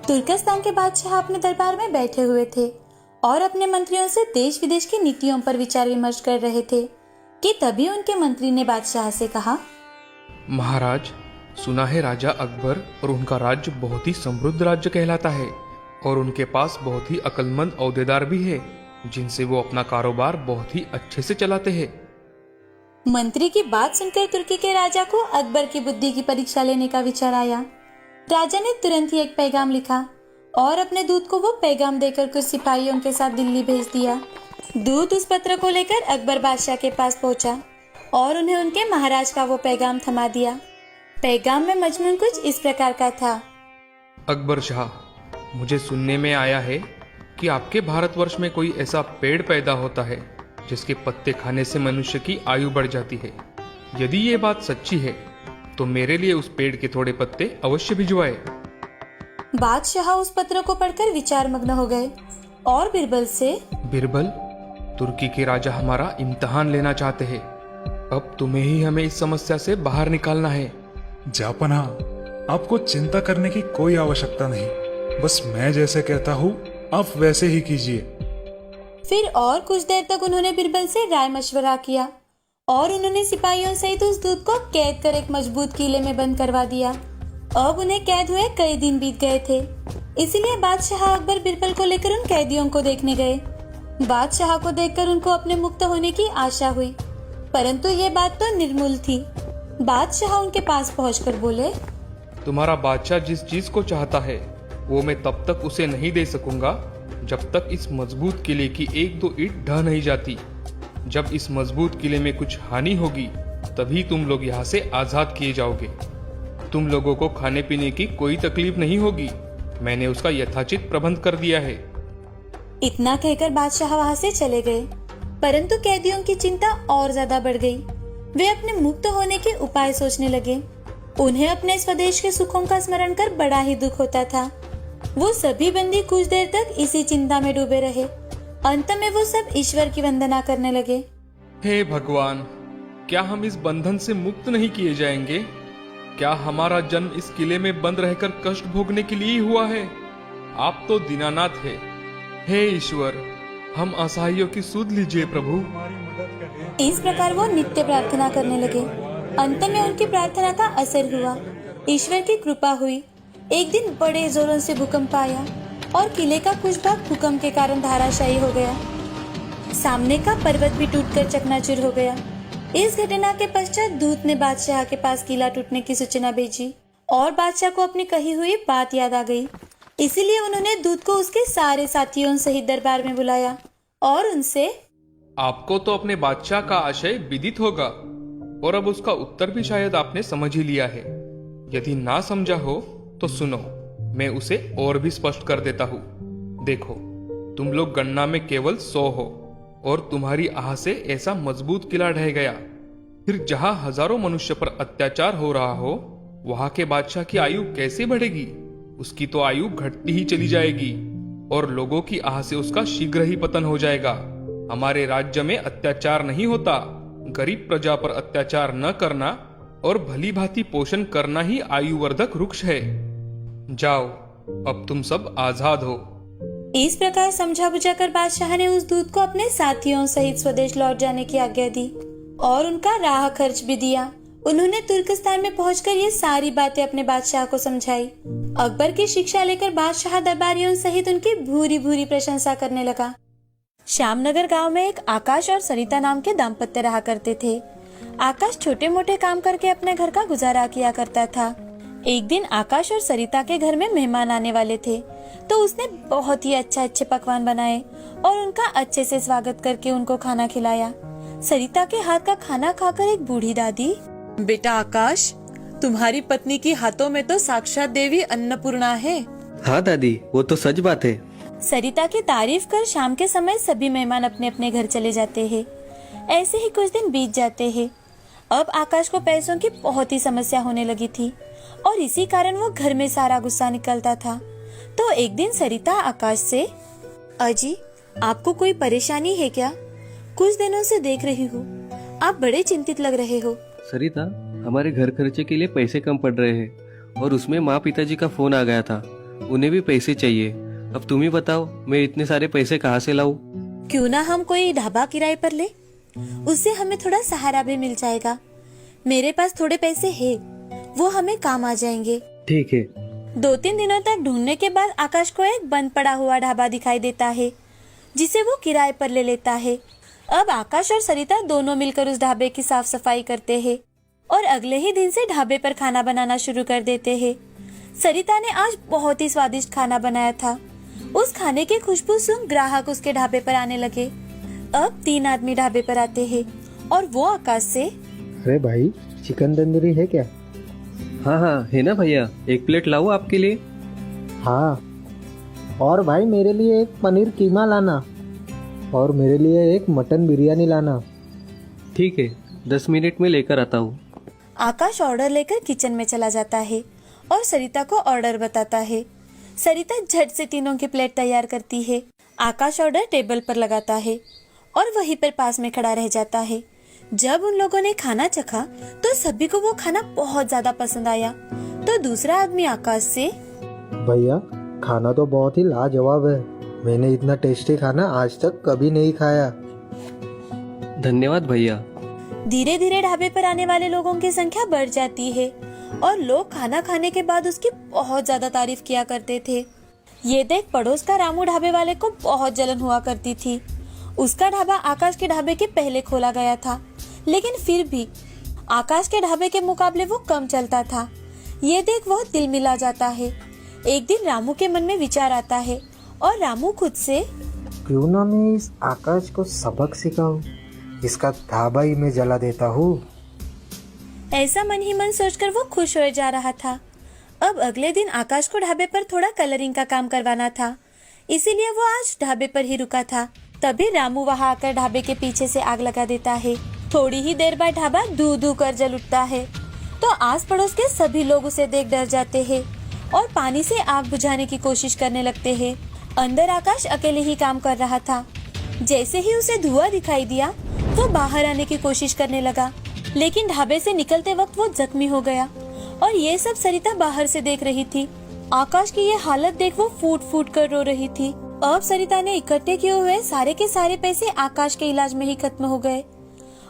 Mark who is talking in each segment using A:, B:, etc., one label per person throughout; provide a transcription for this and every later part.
A: तुर्कस्तान के बादशाह अपने दरबार में बैठे हुए थे और अपने मंत्रियों से देश विदेश की नीतियों पर विचार विमर्श कर रहे थे कि तभी उनके मंत्री ने बादशाह से कहा,
B: महाराज, सुना है राजा अकबर और उनका राज्य बहुत ही समृद्ध राज्य कहलाता है और उनके पास बहुत ही अक्लमंद औहदेदार भी है जिनसे वो अपना कारोबार बहुत ही अच्छे से चलाते हैं।
A: मंत्री की बात सुनकर तुर्की के राजा को अकबर की बुद्धि की परीक्षा लेने का विचार आया। राजा ने तुरंत ही एक पैगाम लिखा और अपने दूत को वो पैगाम देकर कुछ सिपाहियों के साथ दिल्ली भेज दिया। दूत उस पत्र को लेकर अकबर बादशाह के पास पहुंचा और उन्हें उनके महाराज का वो पैगाम थमा दिया। पैगाम में मजमून कुछ इस प्रकार का था।
B: अकबर शाह, मुझे सुनने में आया है कि आपके भारतवर्ष में कोई ऐसा पेड़ पैदा होता है जिसके पत्ते खाने से मनुष्य की आयु बढ़ जाती है। यदि ये बात सच्ची है तो मेरे लिए उस पेड़ के थोड़े पत्ते अवश्य भिजवाए।
A: बादशाह उस पत्र को पढ़कर विचार मग्न हो गए और बिरबल से,
B: बिरबल, तुर्की के राजा हमारा इम्तिहान लेना चाहते हैं। अब तुम्हें ही हमें इस समस्या से बाहर निकालना है।
C: जापना, आपको चिंता करने की कोई आवश्यकता नहीं। बस मैं जैसे कहता हूँ आप वैसे ही कीजिए।
A: फिर और कुछ देर तक उन्होंने बिरबल से राय मशवरा किया और उन्होंने सिपाहियों सहित उस दूत को कैद कर एक मजबूत किले में बंद करवा दिया। अब उन्हें कैद हुए कई दिन बीत गए थे, इसीलिए बादशाह अकबर बिरबल को लेकर उन कैदियों को देखने गए। बादशाह को देखकर उनको अपने मुक्त होने की आशा हुई, परंतु ये बात तो निर्मूल थी। बादशाह उनके पास पहुंचकर बोले,
B: तुम्हारा बादशाह जिस चीज को चाहता है वो मैं तब तक उसे नहीं दे सकूंगा जब तक इस मजबूत किले की एक दो ईंट ढह नहीं जाती। जब इस मजबूत किले में कुछ हानि होगी तभी तुम लोग यहाँ से आजाद किए जाओगे। तुम लोगों को खाने पीने की कोई तकलीफ नहीं होगी। मैंने उसका यथाचित प्रबंध कर दिया है।
A: इतना कहकर बादशाह वहाँ से चले गए, परंतु कैदियों की चिंता और ज्यादा बढ़ गई। वे अपने मुक्त होने के उपाय सोचने लगे। उन्हें अपने स्वदेश के सुखों का स्मरण कर बड़ा ही दुख होता था। वो सभी बंदी कुछ देर तक इसी चिंता में डूबे रहे। अंत में वो सब ईश्वर की वंदना करने लगे।
B: हे भगवान, क्या हम इस बंधन से मुक्त नहीं किए जाएंगे? क्या हमारा जन्म इस किले में बंद रहकर कष्ट भोगने के लिए ही हुआ है? आप तो दीनानाथ है। हे ईश्वर, हम असहायों की सुध लीजिए प्रभु।
A: इस प्रकार वो नित्य प्रार्थना करने लगे। अंत में उनकी प्रार्थना का असर हुआ। ईश्वर की कृपा हुई। एक दिन बड़े जोरों से भूकंप आया और किले का कुछ भाग भूकंप के कारण धाराशायी हो गया। सामने का पर्वत भी टूटकर चकनाचूर हो गया। इस घटना के पश्चात दूत ने बादशाह के पास किला टूटने की सूचना भेजी और बादशाह को अपनी कही हुई बात याद आ गई। इसीलिए उन्होंने दूत को उसके सारे साथियों सहित दरबार में बुलाया और उनसे,
B: आपको तो अपने बादशाह का आशय विदित होगा और अब उसका उत्तर भी शायद आपने समझ ही लिया है। यदि ना समझा हो तो सुनो, मैं उसे और भी स्पष्ट कर देता हूँ। देखो, तुम लोग गणना में केवल 100 हो और तुम्हारी आह से ऐसा मजबूत किला ढह गया। फिर जहाँ हजारों मनुष्य पर अत्याचार हो रहा हो वहां के बादशाह की आयु कैसे बढ़ेगी? उसकी तो आयु घटती ही चली जाएगी और लोगों की आह से उसका शीघ्र ही पतन हो जाएगा। हमारे राज्य में अत्याचार नहीं होता। गरीब प्रजा पर अत्याचार न करना और भली भांति पोषण करना ही आयुवर्धक वृक्ष है। जाओ, अब तुम सब आजाद हो।
A: इस प्रकार समझा बुझाकर बादशाह ने उस दूत को अपने साथियों सहित स्वदेश लौट जाने की आज्ञा दी और उनका राह खर्च भी दिया। उन्होंने तुर्कस्तान में पहुंचकर ये सारी बातें अपने बादशाह को समझाई। अकबर की शिक्षा लेकर बादशाह दरबारियों सहित उनकी भूरी भूरी प्रशंसा करने लगा। श्यामनगर गांव में एक आकाश और सरिता नाम के दाम्पत्य रहा करते थे। आकाश छोटे मोटे काम करके अपने घर का गुजारा किया करता था। एक दिन आकाश और सरिता के घर में मेहमान आने वाले थे, तो उसने बहुत ही अच्छे पकवान बनाए और उनका अच्छे से स्वागत करके उनको खाना खिलाया। सरिता के हाथ का खाना खाकर एक बूढ़ी दादी,
D: बेटा आकाश, तुम्हारी पत्नी की हाथों में तो साक्षात देवी अन्नपूर्णा है।
E: हाँ दादी, वो तो सच बात है।
A: सरिता की तारीफ कर शाम के समय सभी मेहमान अपने अपने घर चले जाते हैं। ऐसे ही कुछ दिन बीत जाते हैं। अब आकाश को पैसों की बहुत ही समस्या होने लगी थी और इसी कारण वो घर में सारा गुस्सा निकलता था। तो एक दिन सरिता आकाश से, अजी, आपको कोई परेशानी है क्या? कुछ दिनों से देख रही हूँ आप बड़े चिंतित लग रहे हो।
E: सरिता, हमारे घर खर्चे के लिए पैसे कम पड़ रहे हैं और उसमें माँ पिताजी का फोन आ गया था उन्हें भी पैसे चाहिए। अब तुम ही बताओ, मैं इतने सारे पैसे कहाँ से लाऊं?
A: क्यों ना हम कोई ढाबा किराए पर ले, उससे हमें थोड़ा सहारा भी मिल जाएगा। मेरे पास थोड़े पैसे है, वो हमें काम आ जाएंगे।
E: ठीक है।
A: 2-3 दिनों तक ढूंढने के बाद आकाश को एक बंद पड़ा हुआ ढाबा दिखाई देता है, जिसे वो किराए पर ले लेता है। अब आकाश और सरिता दोनों मिलकर उस ढाबे की साफ सफाई करते हैं और अगले ही दिन से ढाबे पर खाना बनाना शुरू कर देते हैं। सरिता ने आज बहुत ही स्वादिष्ट खाना बनाया था। उस खाने की खुशबू सुन ग्राहक उसके ढाबे पर आने लगे। अब 3 आदमी ढाबे पर आते हैं और वो आकाश से,
F: अरे भाई, चिकन तंदूरी है क्या?
E: हाँ हाँ है ना भैया, 1 प्लेट लाऊं आपके लिए?
F: हाँ, और भाई मेरे लिए एक पनीर कीमा लाना और मेरे लिए एक मटन बिरयानी लाना।
E: ठीक है, 10 मिनट में लेकर आता हूँ।
A: आकाश ऑर्डर लेकर किचन में चला जाता है और सरिता को ऑर्डर बताता है। सरिता झट से तीनों की प्लेट तैयार करती है। आकाश ऑर्डर टेबल पर लगाता है और वहीं पर पास में खड़ा रह जाता है। जब उन लोगों ने खाना चखा तो सभी को वो खाना बहुत ज्यादा पसंद आया। तो दूसरा आदमी आकाश से,
F: भैया खाना तो बहुत ही लाजवाब है, मैंने इतना टेस्टी खाना आज तक कभी नहीं खाया।
E: धन्यवाद भैया।
A: धीरे धीरे ढाबे पर आने वाले लोगों की संख्या बढ़ जाती है और लोग खाना खाने के बाद उसकी बहुत ज्यादा तारीफ किया करते थे। ये देख पड़ोस का रामू ढाबे वाले को बहुत जलन हुआ करती थी। उसका ढाबा आकाश के ढाबे के पहले खोला गया था, लेकिन फिर भी आकाश के ढाबे के मुकाबले वो कम चलता था। ये देख वह दिल मिला जाता है। एक दिन रामू के मन में विचार आता है और रामू खुद से,
F: क्यों ना मैं इस आकाश को सबक सिखाऊं, इसका ढाबा ही मैं जला देता हूँ।
A: ऐसा मन ही मन सोचकर वो खुश हो जा रहा था। अब अगले दिन आकाश को ढाबे पर थोड़ा कलरिंग का काम करवाना था, इसीलिए वो आज ढाबे पर ही रुका था। तभी रामू वहां आकर ढाबे के पीछे से आग लगा देता है। थोड़ी ही देर बाद ढाबा धू धू कर जल उठता है। तो आस पड़ोस के सभी लोग उसे देख डर जाते हैं और पानी से आग बुझाने की कोशिश करने लगते हैं। अंदर आकाश अकेले ही काम कर रहा था। जैसे ही उसे धुआं दिखाई दिया वो बाहर आने की कोशिश करने लगा, लेकिन ढाबे से निकलते वक्त वो जख्मी हो गया और ये सब सरिता बाहर से देख रही थी। आकाश की ये हालत देख वो फूट फूट कर रो रही थी। अब सरिता ने इकट्ठे किए हुए सारे के सारे पैसे आकाश के इलाज में ही खत्म हो गए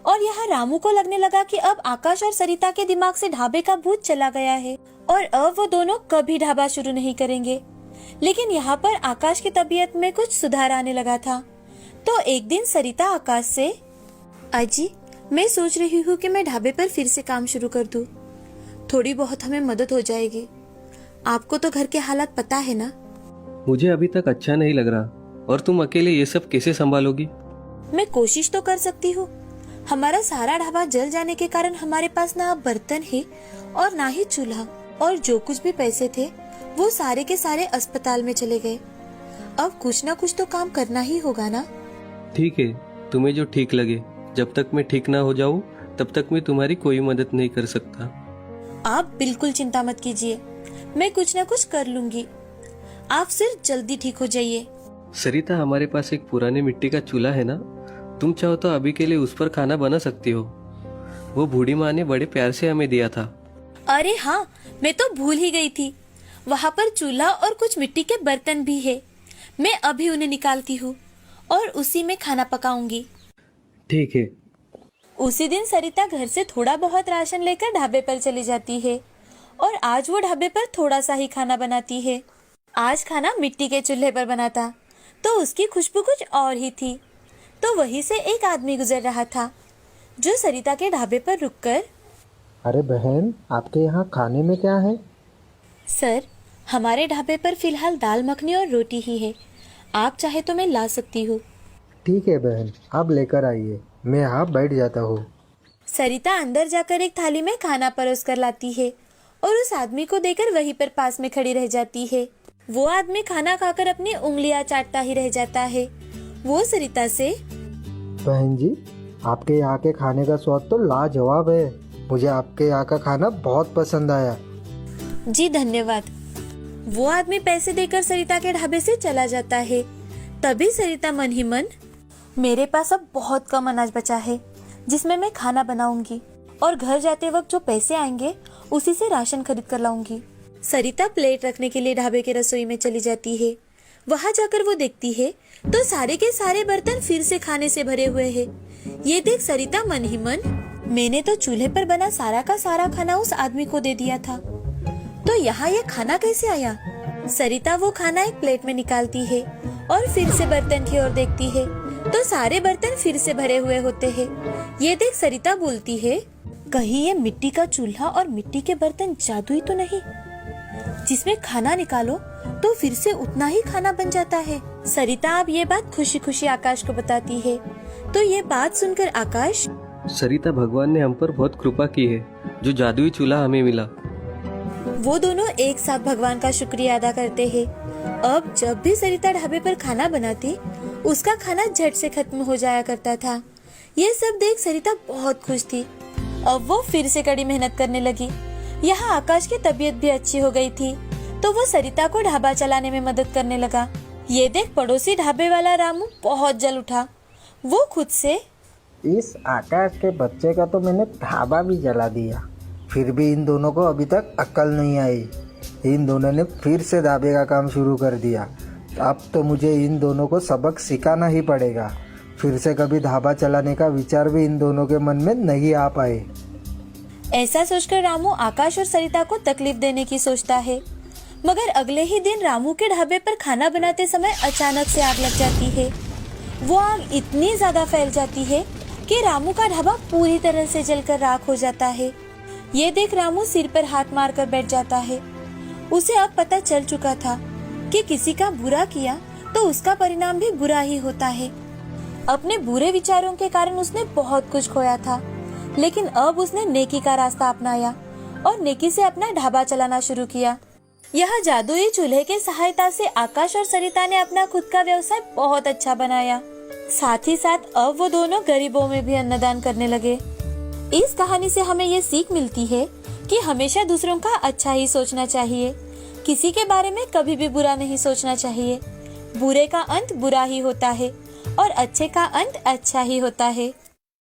A: और यहाँ रामू को लगने लगा कि अब आकाश और सरिता के दिमाग से ढाबे का भूत चला गया है और अब वो दोनों कभी ढाबा शुरू नहीं करेंगे। लेकिन यहाँ पर आकाश की तबीयत में कुछ सुधार आने लगा था। तो एक दिन सरिता आकाश से, अजी मैं सोच रही हूँ कि मैं ढाबे पर फिर से काम शुरू कर दूँ, थोड़ी बहुत हमें मदद हो जाएगी। आपको तो घर के हालात पता है ना।
E: मुझे अभी तक अच्छा नहीं लग रहा, और तुम अकेले ये सब कैसे संभालोगी?
A: मैं कोशिश तो कर सकती हूँ। हमारा सारा ढाबा जल जाने के कारण हमारे पास ना बर्तन है और ना ही चूल्हा, और जो कुछ भी पैसे थे वो सारे के सारे अस्पताल में चले गए। अब कुछ ना कुछ तो काम करना ही होगा ना।
E: ठीक है, तुम्हें जो ठीक लगे। जब तक मैं ठीक ना हो जाऊं तब तक मैं तुम्हारी कोई मदद नहीं कर सकता।
A: आप बिल्कुल चिंता मत कीजिए, मैं कुछ ना कुछ कर लूंगी। आप सिर्फ जल्दी ठीक हो जाइए।
E: सरिता, हमारे पास एक पुराने मिट्टी का चूल्हा है ना, तुम चाहो तो अभी के लिए उस पर खाना बना सकती हो। वो बूढ़ी माँ ने बड़े प्यार से हमें दिया था।
A: अरे हाँ, मैं तो भूल ही गई थी। वहाँ पर चूल्हा और कुछ मिट्टी के बर्तन भी है। मैं अभी उन्हें निकालती हूँ और उसी में खाना पकाऊंगी।
E: ठीक है।
A: उसी दिन सरिता घर से थोड़ा बहुत राशन लेकर ढाबे पर चली जाती है और आज वो ढाबे पर थोड़ा सा ही खाना बनाती है। आज खाना मिट्टी के चूल्हे पर बना था तो उसकी खुशबू कुछ और ही थी। तो वहीं से एक आदमी गुजर रहा था जो सरिता के ढाबे पर रुककर,
F: अरे बहन, आपके यहाँ खाने में क्या है?
A: सर, हमारे ढाबे पर फिलहाल दाल मखनी और रोटी ही है, आप चाहे तो मैं ला सकती हूँ।
F: ठीक है बहन, आप लेकर आइए, मैं यहाँ बैठ जाता हूँ।
A: सरिता अंदर जाकर एक थाली में खाना परोस कर लाती है और उस आदमी को देकर वहीं पर पास में खड़ी रह जाती है। वो आदमी खाना खाकर अपनी उंगलियां चाटता ही रह जाता है। वो सरिता से,
F: बहन जी, आपके यहाँ के खाने का स्वाद तो लाजवाब है, मुझे आपके यहाँ का खाना बहुत पसंद आया।
A: जी धन्यवाद। वो आदमी पैसे देकर सरिता के ढाबे से चला जाता है। तभी सरिता मन ही मन, मेरे पास अब बहुत कम अनाज बचा है जिसमें मैं खाना बनाऊंगी और घर जाते वक्त जो पैसे आएंगे उसी से राशन खरीद कर लाऊंगी। सरिता प्लेट रखने के लिए ढाबे के रसोई में चली जाती है। वहां जाकर वो देखती है तो सारे के सारे बर्तन फिर से खाने से भरे हुए हैं। ये देख सरिता मन ही मन, मैंने तो चूल्हे पर बना सारा का सारा खाना उस आदमी को दे दिया था, तो यहाँ ये खाना कैसे आया? सरिता वो खाना एक प्लेट में निकालती है और फिर से बर्तन की ओर देखती है तो सारे बर्तन फिर से भरे हुए होते हैं। ये देख सरिता बोलती है, कहीं ये मिट्टी का चूल्हा और मिट्टी के बर्तन जादुई तो नहीं, जिसमें खाना निकालो तो फिर से उतना ही खाना बन जाता है। सरिता अब ये बात खुशी खुशी आकाश को बताती है। तो ये बात सुनकर आकाश,
E: सरिता, भगवान ने हम पर बहुत कृपा की है, जो जादुई चूल्हा हमें मिला।
A: वो दोनों एक साथ भगवान का शुक्रिया अदा करते हैं। अब जब भी सरिता ढाबे पर खाना बनाती, उसका खाना झट से खत्म हो जाया करता था। ये सब देख सरिता बहुत खुश थी। अब वो फिर से कड़ी मेहनत करने लगी। यहाँ आकाश की तबीयत भी अच्छी हो गई थी, तो वो सरिता को ढाबा चलाने में मदद करने लगा। ये देख पड़ोसी ढाबे वाला रामू बहुत जल उठा। वो खुद से,
F: इस आकाश के बच्चे का तो मैंने ढाबा भी जला दिया, फिर भी इन दोनों को अभी तक अक्ल नहीं आई। इन दोनों ने फिर से ढाबे का काम शुरू कर दिया। अब तो मुझे इन दोनों को सबक सिखाना ही पड़ेगा। फिर से कभी ढाबा चलाने का विचार भी इन दोनों के मन में नहीं आ पाए।
A: ऐसा सोचकर रामू आकाश और सरिता को तकलीफ देने की सोचता है। मगर अगले ही दिन रामू के ढाबे पर खाना बनाते समय अचानक से आग लग जाती है। वो आग इतनी ज्यादा फैल जाती है कि रामू का ढाबा पूरी तरह से जलकर राख हो जाता है। ये देख रामू सिर पर हाथ मारकर बैठ जाता है। उसे अब पता चल चुका था कि किसी का बुरा किया तो उसका परिणाम भी बुरा ही होता है। अपने बुरे विचारों के कारण उसने बहुत कुछ खोया था, लेकिन अब उसने नेकी का रास्ता अपनाया और नेकी से अपना ढाबा चलाना शुरू किया। यह जादुई चूल्हे की सहायता से आकाश और सरिता ने अपना खुद का व्यवसाय बहुत अच्छा बनाया। साथ ही साथ अब वो दोनों गरीबों में भी अन्नदान करने लगे। इस कहानी से हमें ये सीख मिलती है कि हमेशा दूसरों का अच्छा ही सोचना चाहिए। किसी के बारे में कभी भी बुरा नहीं सोचना चाहिए। बुरे का अंत बुरा ही होता है और अच्छे का अंत अच्छा ही होता है।